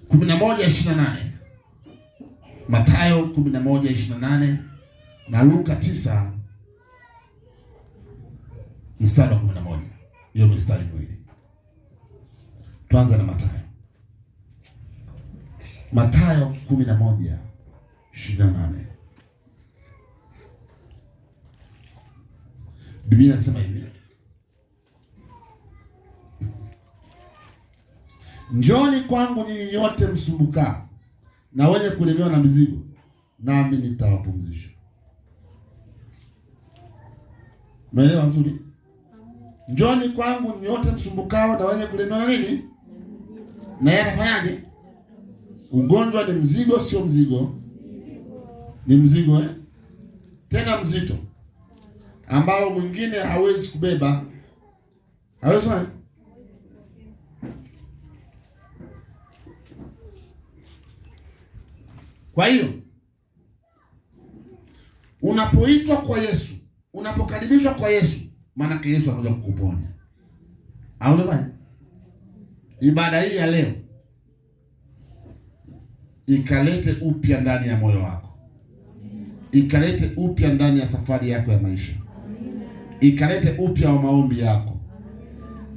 11:28. Mathayo 11:28 na Luka 9 mstari wa 11. Hiyo mistari miwili. Tuanze na Mathayo. Mathayo 11:28. Biblia inasema hivi: Njoni kwangu nyinyi nyote msumbukao na wenye kulemewa na mizigo, nami nitawapumzisha. Umeelewa nzuri? Njoni kwangu nyote msumbukao na wenye kulemewa na nini? Na yeye atafanyaje? Ugonjwa ni mzigo, sio mzigo. Ni mzigo tena mzito ambao mwingine hawezi kubeba. Hawezi. Kwa hiyo unapoitwa kwa Yesu, unapokaribishwa kwa Yesu, maana Yesu anakuja kukuponya. Au ndio? Ibada hii ya leo ikalete upya ndani ya moyo wako. Ikalete upya ndani ya safari yako ya maisha. Ikalete upya wa maombi yako.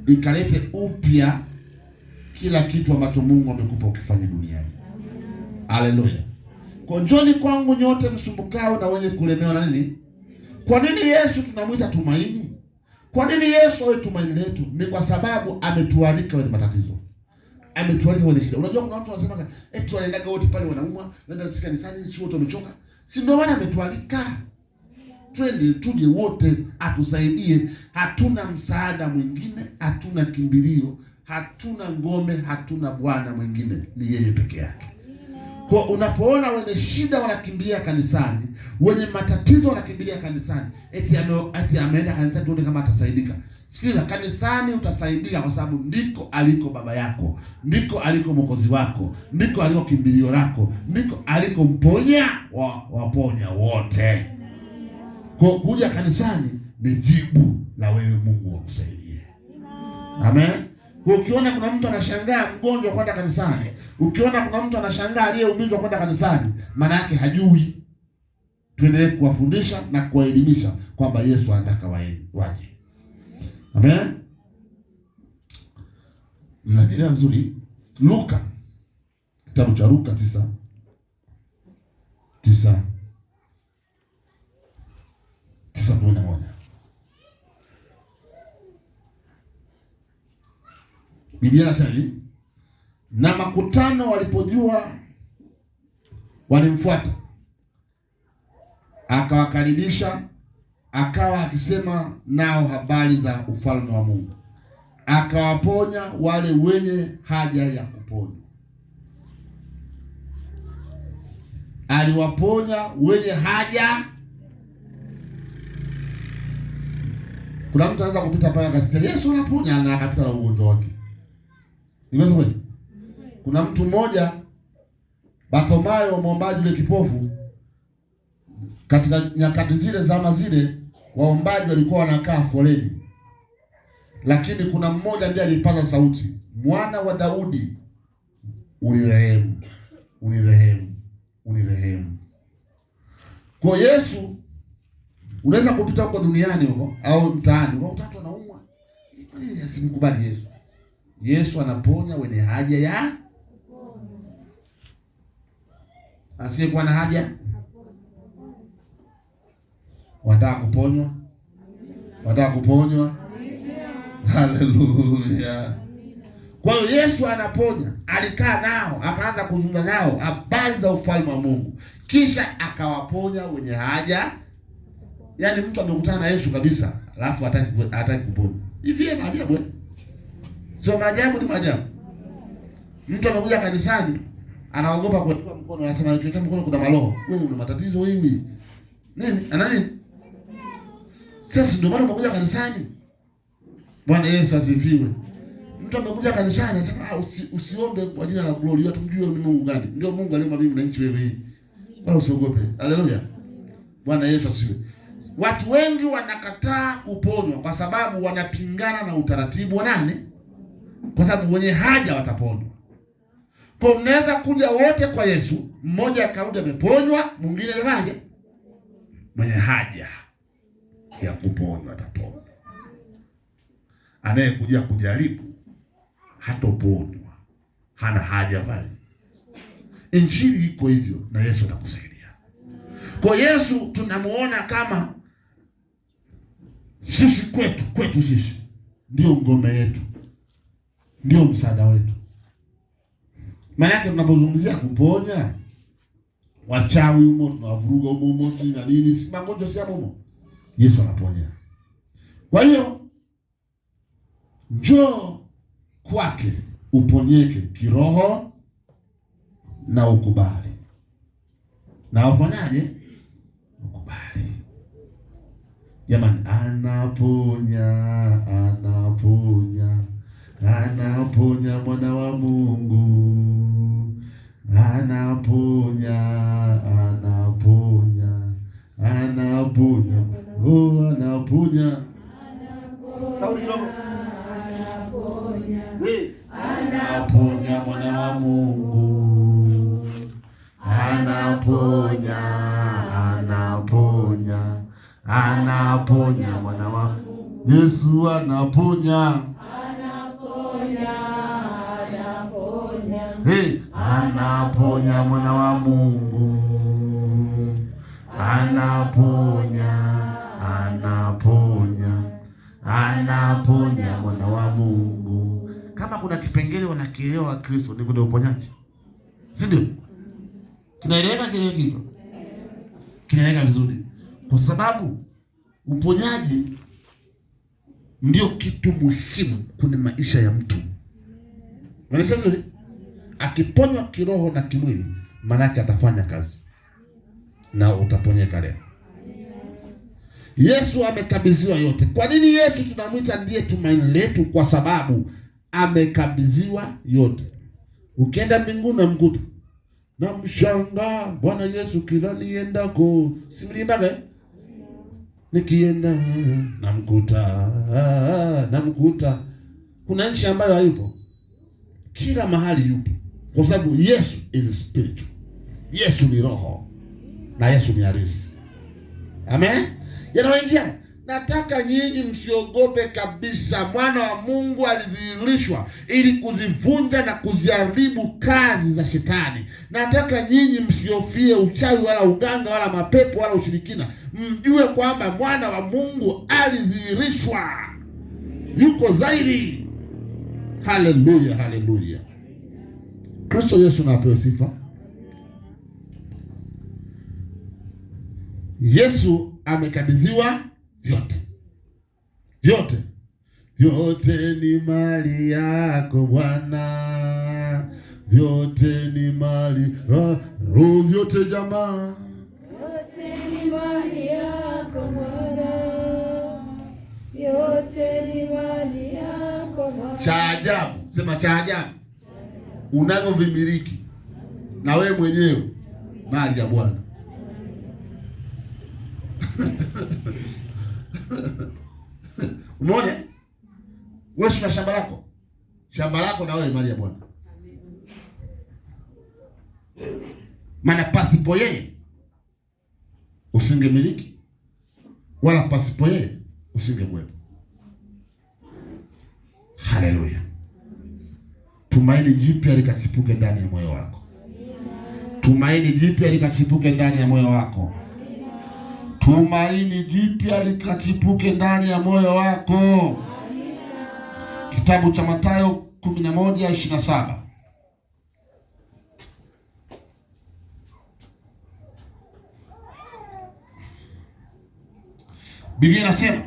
Ikalete upya kila kitu ambacho Mungu amekupa ukifanya duniani. Haleluya. Kwa njoni kwangu nyote msumbukao na wenye kulemewa na nini? Kwa nini Yesu tunamuita tumaini? Kwa nini Yesu awe tumaini letu? Ni kwa sababu ametualika wenye matatizo. Ametualika wenye shida. Unajua kuna watu wanasema eti wanaendaga wote pale wanaumwa, wanaenda kanisani, si wote wamechoka. Si ndio maana ametualika? Twende tuje wote atusaidie. Hatuna msaada mwingine, hatuna kimbilio, hatuna ngome, hatuna bwana mwingine, ni yeye peke yake. Kwa unapoona wenye shida wanakimbia kanisani, wenye matatizo wanakimbilia kanisani, eti ameenda kanisani tuone kama atasaidika. Sikiliza, kanisani utasaidika kwa sababu ndiko aliko baba yako, ndiko aliko mwokozi wako, ndiko aliko kimbilio lako, ndiko aliko mponya waponya wote. Kwa kuja kanisani ni jibu la wewe Mungu akusaidie. Amen. Kwa ukiona kuna mtu anashangaa mgonjwa kwenda kanisani, ukiona kuna mtu anashangaa aliyeumizwa kwenda kanisani, maana yake hajui. Tuendelee kuwafundisha na kuwaelimisha kwamba Yesu anataka waje. Amen. Mnaelewa vizuri? Luka, kitabu cha Luka 9:11. Biblia inasema hivi: na makutano walipojua walimfuata, akawakaribisha, akawa akisema nao habari za ufalme wa Mungu, akawaponya wale wenye haja ya kuponywa. Aliwaponya wenye haja. Kuna mtu anaweza kupita pale akasikia Yesu anaponya na akapita na ugonjwa wake. Niweza kweli? Kuna mtu mmoja Bartimayo mwombaji yule kipofu, katika nyakati zile zama zile waombaji walikuwa wanakaa foleni. Lakini kuna mmoja ndiye alipaza sauti, Mwana wa Daudi, unirehemu, unirehemu, unirehemu. Kwa Yesu unaweza kupita huko duniani huko au mtaani, kwa watu wanaumwa. Kwa nini asimkubali Yesu? Yesu anaponya wenye haja ya asiyekuwa na haja. Wataka kuponywa? Wataka kuponywa? Haleluya. Kwa hiyo Yesu anaponya, alikaa nao, akaanza kuzungumza nao habari za ufalme wa Mungu, kisha akawaponya wenye haja. Yaani mtu amekutana na Yesu kabisa, alafu hataki kuponya. Hivi ni maajabu. Sio maajabu, ni maajabu. Mtu amekuja kanisani, anaogopa kuweka mkono, anasema nikiweka mkono kuna maroho. Wewe una matatizo wewe. Nini? Ana nini? Sasa ndio maana umekuja kanisani. Bwana Yesu asifiwe. Mtu amekuja kanisani anasema usiombe kwa jina la glory, tumjue ni Mungu gani. Ndio Mungu aliumba mbingu na nchi wewe. Wala usiogope. Haleluya. Bwana Yesu asifiwe. Watu wengi wanakataa kuponywa kwa sababu wanapingana na utaratibu wa nani? Kwa sababu wenye haja wataponywa. Kwa mnaweza kuja wote kwa Yesu, mmoja akarudi ameponywa, mwingine kaje mwenye haja ya kuponywa ataponywa. Anayekuja kujaribu hatoponywa, hana haja fanya. Injili iko hivyo na Yesu atakusaidia. Kwa Yesu tunamuona kama sisi kwetu sisi ndio ngome yetu, ndio msaada wetu. Maana yake tunapozungumzia kuponya wachawi humo, tunawavuruga humo na nini, si magonjwa si humo, Yesu anaponya. Kwa hiyo njoo kwake uponyeke kiroho na ukubali. Na ufanyaje? Ukubali. Jamani, anaponya mwana wa Mungu. Anaponya. Oh, anaponya. Sauli kidogo. Anaponya mwana wa Mungu. Anaponya mwana wa Yesu. Anaponya. Hey, anaponya mwana wa Mungu. Anaponya mwana wa Mungu. Kama kuna kipengele wanakielewa Kristo ni kwenye uponyaji, si ndio? Kinaeleweka kile kitu, kinaeleweka vizuri, kwa sababu uponyaji ndio kitu muhimu kwenye maisha ya mtu. Unasema akiponywa kiroho na kimwili, maana yake atafanya kazi na utaponyeka leo. Yesu amekabidhiwa yote. Kwa nini Yesu tunamwita ndiye tumaini letu? Kwa sababu amekabidhiwa yote. Ukienda mbinguni namkuta, namshangaa Bwana Yesu kila niendako. Si mlimbaga? Nikienda namkuta. Kuna nchi ambayo hayupo, kila mahali yupo, kwa sababu Yesu is spiritual. Yesu ni roho na Yesu ni halisi. Amen. Yanawaingia. Nataka nyinyi msiogope kabisa. Mwana wa Mungu alidhihirishwa ili kuzivunja na kuziharibu kazi za shetani. Nataka nyinyi msiofie uchawi wala uganga wala mapepo wala ushirikina. Mjue kwamba mwana wa Mungu alidhihirishwa, yuko dhahiri. Haleluya, haleluya. Kristo Yesu na apewe sifa. Yesu amekabidhiwa vyote ni mali yako Bwana, vyote ni mali vyote jamaa, vyote ni mali yako Bwana, vyote ni mali yako Bwana. Cha ajabu, sema cha ajabu, unavyovimiliki na wewe mwenyewe mali ya Bwana. Umeona? Wewe una shamba lako na wewe mali ya Bwana. Maana pasipo yeye usingemiliki, wala pasipo yeye usingekuwepo. Haleluya. Tumaini jipya likachipuke ndani ya moyo wako. Tumaini jipya likachipuke ndani ya moyo wako. Tumaini jipya likachipuke ndani ya moyo wako. Kitabu cha Mathayo 11:27. Biblia inasema,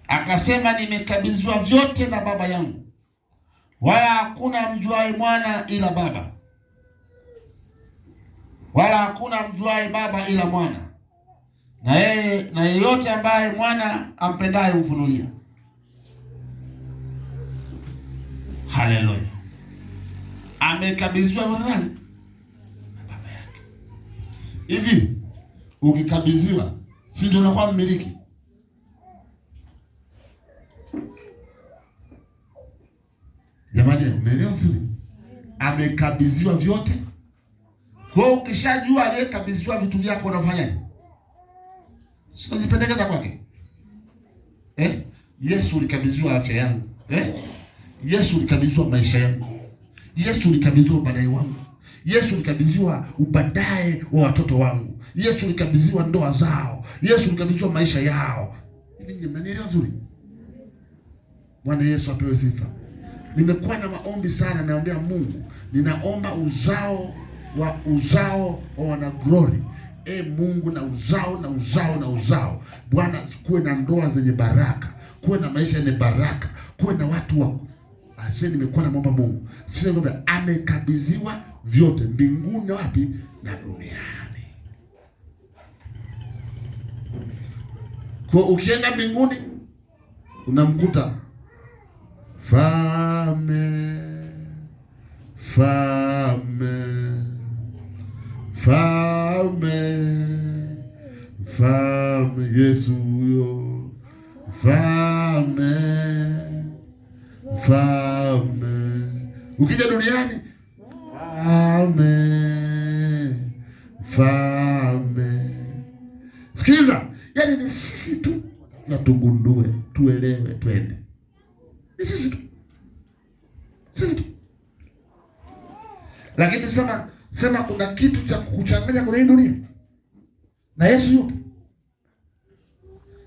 akasema nimekabidhiwa vyote na Baba yangu, wala hakuna mjuaye mwana ila Baba, wala hakuna mjuaye Baba ila Mwana, na yeyote ambaye Mwana ampendaye humfunulia. Haleluya. Amekabidhiwa na nani? Na Baba yake. Hivi ukikabidhiwa, si ndio unakuwa mmiliki? Jamani, umeelewa vizuri? amekabidhiwa vyote. Kwa hiyo ukishajua aliyekabidhiwa vitu vyako unafanyaje? Sio jipendekeza kwake. Yesu ulikabidhiwa afya yangu. Yesu ulikabidhiwa maisha yangu. Yesu ulikabidhiwa baadaye wangu. Yesu ulikabidhiwa ubaadaye wa watoto wangu. Yesu ulikabidhiwa ndoa zao. Yesu ulikabidhiwa maisha yao. Hivi mnanielewa vizuri? Bwana Yesu apewe sifa. Nimekuwa na maombi sana, naombea Mungu. Ninaomba uzao wa wana glory. Mungu na uzao. Bwana, kuwe na ndoa zenye baraka, kuwe na maisha yenye baraka, kuwe na watu wa Asante. Nimekuwa na mwomba Mungu. Sisi ngombe amekabidhiwa vyote mbinguni wapi na duniani. Kwa ukienda mbinguni unamkuta Mfalme Yesu huyo Mfalme. Ukija duniani Mfalme. Sikiliza, yani ni sisi tu na tugundue, tuelewe, twende. Ni sisi tu. Lakini sema kuna kitu cha kukuchanganya kwenye dunia. Na Yesu yupo.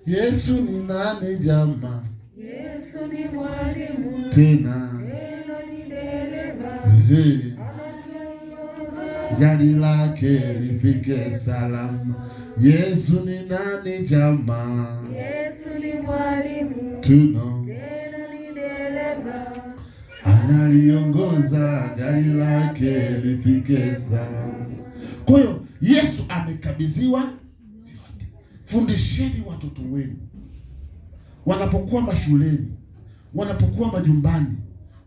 Yesu ni nani jamaa? Yesu ni mwalimu. Tena ni dereva. Gari lake lifike salama. Yesu ni nani jamaa? Yesu ni mwalimu. Tena ni dereva. Analiongoza gari lake lifike salama. Kwa hiyo Yesu amekabidhiwa yote. Fundisheni watoto wenu wanapokuwa mashuleni, wanapokuwa majumbani,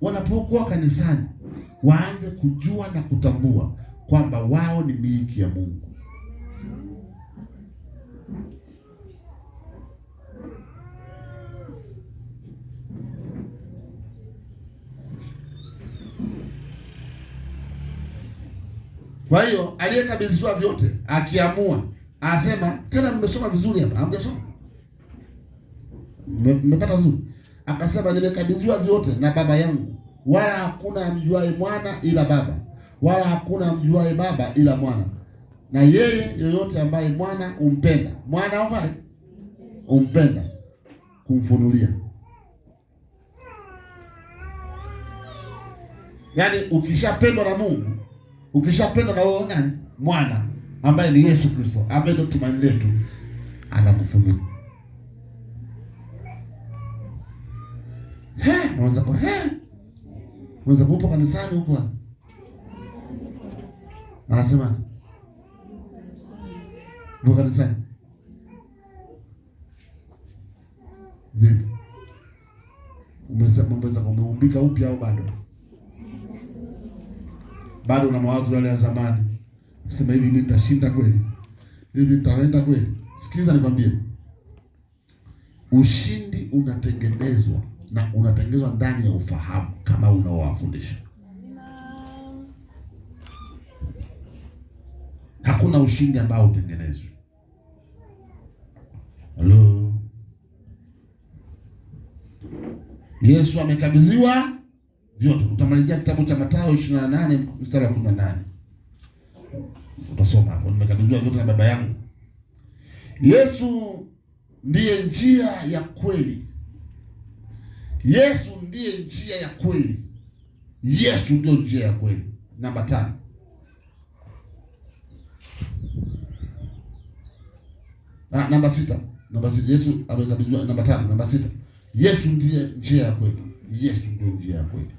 wanapokuwa kanisani, waanze kujua na kutambua kwamba wao ni miliki ya Mungu. Kwa hiyo aliyekabidhiwa vyote akiamua, anasema tena, mmesoma vizuri hapa, hamjasoma? Mmepata vizuri? Akasema nimekabidhiwa vyote na Baba yangu, wala hakuna amjuaye mwana ila Baba, wala hakuna amjuaye Baba ila mwana, na yeye yoyote ambaye mwana umpenda. Mwana ufai umpenda kumfunulia. Yaani ukishapendwa na Mungu, ukishapendwa na wewe nani? Mwana ambaye ni Yesu Kristo, ambaye ndio tumaini letu, anakufunulia. Mwanza kupo kanisani huko. Anasema Mungu kanisani. Vipi? Umeumbika upya au bado? Bado una mawazo yale ya zamani. Sema hivi, mimi nitashinda kweli? Hivi nitaenda kweli? Sikiliza nikwambie. Ushindi unatengenezwa na unatengenezwa ndani ya ufahamu kama unaowafundisha. Hakuna ushindi ambao utengenezwe. Hello. Yesu amekabidhiwa vyote. Utamalizia kitabu cha Mathayo 28 mstari wa 18. Utasoma hapo, nimekabidhiwa vyote na Baba yangu. Yesu ndiye njia ya kweli. Yesu ndiye njia ya kweli. Yesu ndio njia ya kweli. Namba 5. Namba 6. Yesu amekabidhiwa. Namba 5, namba 6. Yesu ndiye njia ya kweli. Yesu ndio njia ya kweli.